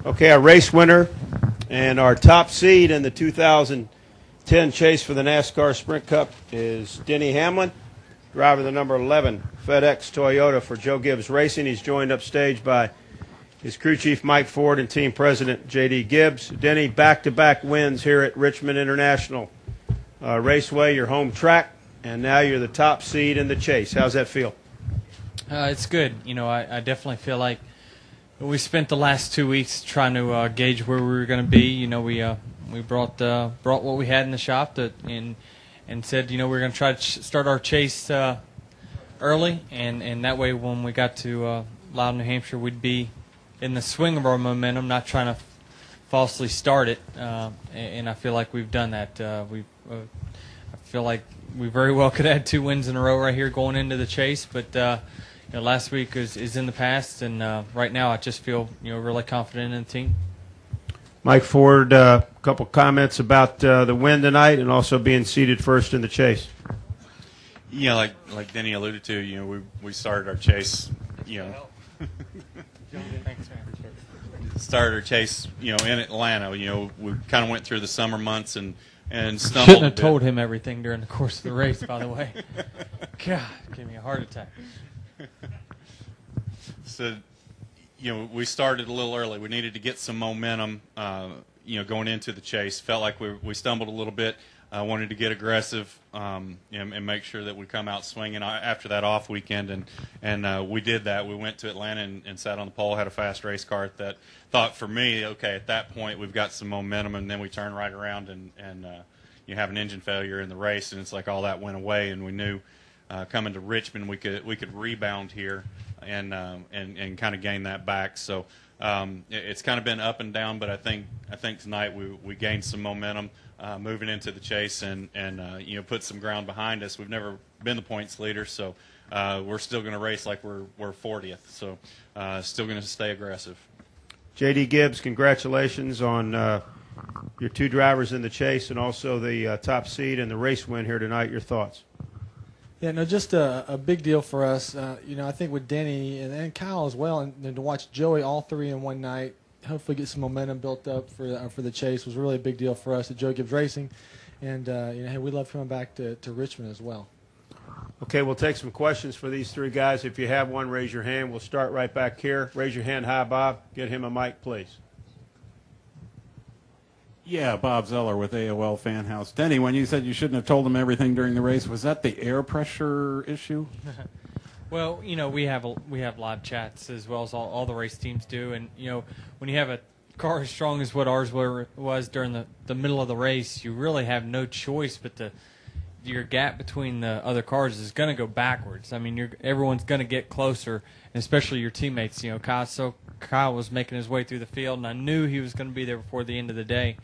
Okay, our race winner and our top seed in the 2010 chase for the NASCAR Sprint Cup is Denny Hamlin, driver of the number 11 FedEx Toyota for Joe Gibbs Racing. He's joined upstage by his crew chief Mike Ford and team president J.D. Gibbs. Denny, back-to-back wins here at Richmond International Raceway, your home track, and now you're the top seed in the chase. How's that feel? It's good. You know, I definitely feel like we spent the last 2 weeks trying to gauge where we were going to be. You know, we brought what we had in the shop and said, you know, we're going to try to start our chase early, and that way when we got to Loudon, New Hampshire, we'd be in the swing of our momentum, not trying to falsely start it. And I feel like we've done that. I feel like we very well could add 2 wins in a row right here going into the chase, but you know, last week is in the past, and right now I just feel, you know, really confident in the team. Mike Ford, a couple comments about the win tonight and also being seated first in the chase. Yeah, like Denny alluded to, you know, we started our chase, you know, started our chase, you know, in Atlanta. You know, we kind of went through the summer months and stumbled. Shouldn't have told him everything during the course of the race, by the way. God, gave me a heart attack. So, you know, we started a little early. We needed to get some momentum, you know, going into the chase. Felt like we stumbled a little bit. Wanted to get aggressive and make sure that we come out swinging after that off weekend, and we did that. We went to Atlanta and sat on the pole, had a fast race car that thought for me, okay, at that point we've got some momentum, and then we turn right around and you have an engine failure in the race, and it's like all that went away, and we knew coming to Richmond we could rebound here and kind of gain that back. So it's kind of been up and down, but I think tonight we gained some momentum moving into the chase and you know, put some ground behind us. We've never been the points leader, so we're still going to race like we're 40th. So still going to stay aggressive. J.D. Gibbs, congratulations on your 2 drivers in the chase and also the top seed and the race win here tonight. Your thoughts? Yeah, no, just a big deal for us. You know, I think with Denny and Kyle as well, and to watch Joey all 3 in one night, hopefully get some momentum built up for the chase was really a big deal for us at Joe Gibbs Racing, and you know, hey, we love coming back to Richmond as well. Okay, we'll take some questions for these 3 guys. If you have one, raise your hand. We'll start right back here. Raise your hand high, Bob. Get him a mic, please. Yeah, Bob Zeller with AOL Fan House. Denny, when you said you shouldn't have told them everything during the race, was that the air pressure issue? Well, you know, we have live chats as well as all the race teams do, and you know, when you have a car as strong as what ours was during the middle of the race, you really have no choice but your gap between the other cars is going to go backwards. I mean, everyone's going to get closer, and especially your teammates. You know, Kyle was making his way through the field, and I knew he was going to be there before the end of the day.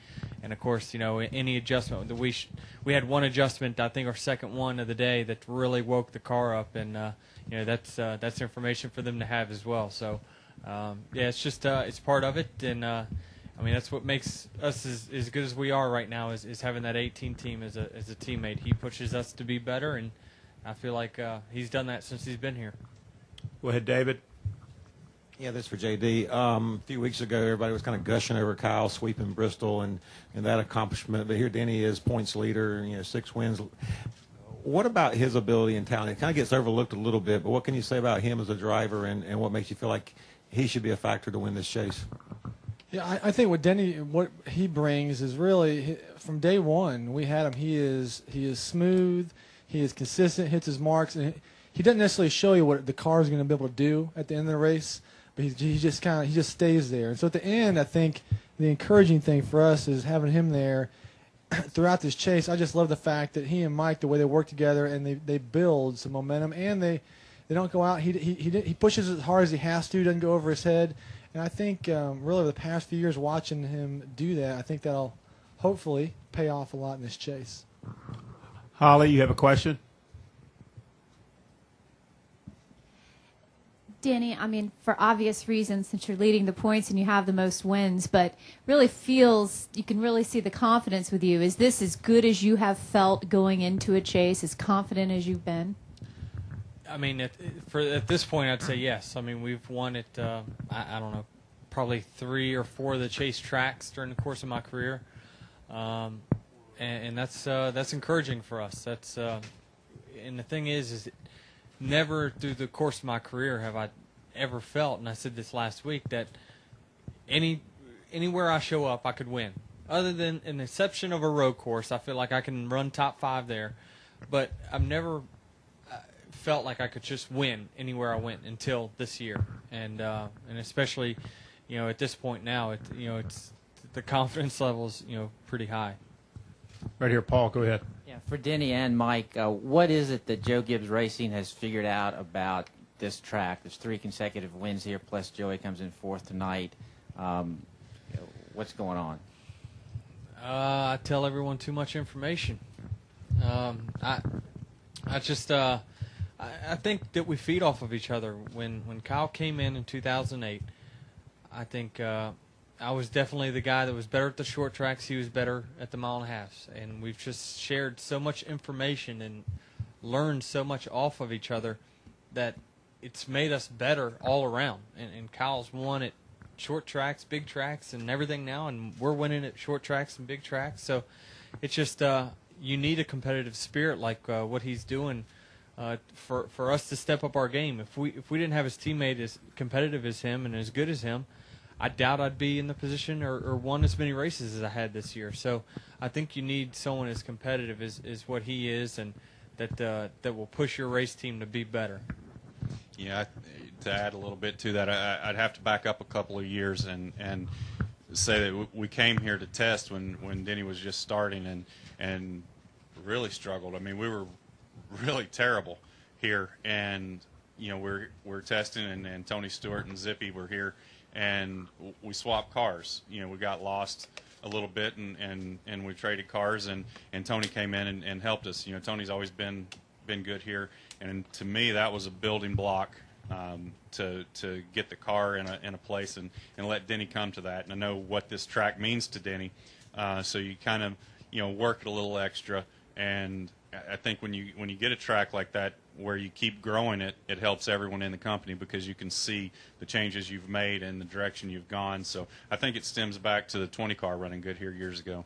And of course, you know, any adjustment that we had one adjustment, I think our second one of the day, that really woke the car up, and you know, that's information for them to have as well. So yeah, it's just it's part of it, and I mean, that's what makes us as good as we are right now is having that 18 team as a teammate. He pushes us to be better, and I feel like he's done that since he's been here. Go ahead, David. Yeah, this is for J.D. A few weeks ago, everybody was kind of gushing over Kyle sweeping Bristol and that accomplishment. But here Denny is points leader, you know, 6 wins. What about his ability and talent? It kind of gets overlooked a little bit, but what can you say about him as a driver and what makes you feel like he should be a factor to win this chase? Yeah, I think what Denny, what he brings is really, from day one, we had him. He is smooth, he is consistent, hits his marks, and he doesn't necessarily show you what the car is going to be able to do at the end of the race. But he just stays there. And so at the end, I think the encouraging thing for us is having him there throughout this chase. I just love the fact that he and Mike, the way they work together, and they build some momentum, and they don't go out. He pushes as hard as he has to, doesn't go over his head. And I think really over the past few years watching him do that, I think that'll hopefully pay off a lot in this chase. Holly, you have a question? Denny, I mean, for obvious reasons, since you're leading the points and you have the most wins, but really feels, you can really see the confidence with you. Is this as good as you have felt going into a chase, as confident as you've been? I mean, at this point, I'd say yes. I mean, we've won it, I don't know, probably 3 or 4 of the Chase tracks during the course of my career, and that's encouraging for us. That's and the thing is never through the course of my career have I ever felt, and I said this last week, that anywhere I show up I could win. Other than an exception of a road course, I feel like I can run top 5 there, but I've never felt like I could just win anywhere I went until this year, and especially, at this point now, it's the confidence level's pretty high. Right here, Paul. Go ahead. Yeah, for Denny and Mike, what is it that Joe Gibbs Racing has figured out about this track? There's 3 consecutive wins here, plus Joey comes in 4th tonight. What's going on? I tell everyone too much information. I think that we feed off of each other. When Kyle came in 2008, I think I was definitely the guy that was better at the short tracks. He was better at the mile and a half, and we've just shared so much information and learned so much off of each other that it's made us better all around. And Kyle's won at short tracks, big tracks, and everything now, and we're winning at short tracks and big tracks. So it's just you need a competitive spirit like what he's doing for us to step up our game. If we didn't have his teammate as competitive as him and as good as him, I doubt I'd be in the position or won as many races as I had this year. So I think you need someone as competitive as what he is, and that will push your race team to be better. Yeah, to add a little bit to that, I'd have to back up a couple of years and say that we came here to test when Denny was just starting and really struggled. I mean, we were really terrible here, and we're testing, and Tony Stewart and Zippy were here, and we swapped cars. We got lost a little bit, and we traded cars, and Tony came in and helped us. Tony's always been good here, and to me that was a building block to get the car in a place and let Denny come to that. And I know what this track means to Denny, so you kind of work it a little extra. And I think when you get a track like that where you keep growing it, it helps everyone in the company because you can see the changes you've made and the direction you've gone. So I think it stems back to the 20 car running good here years ago.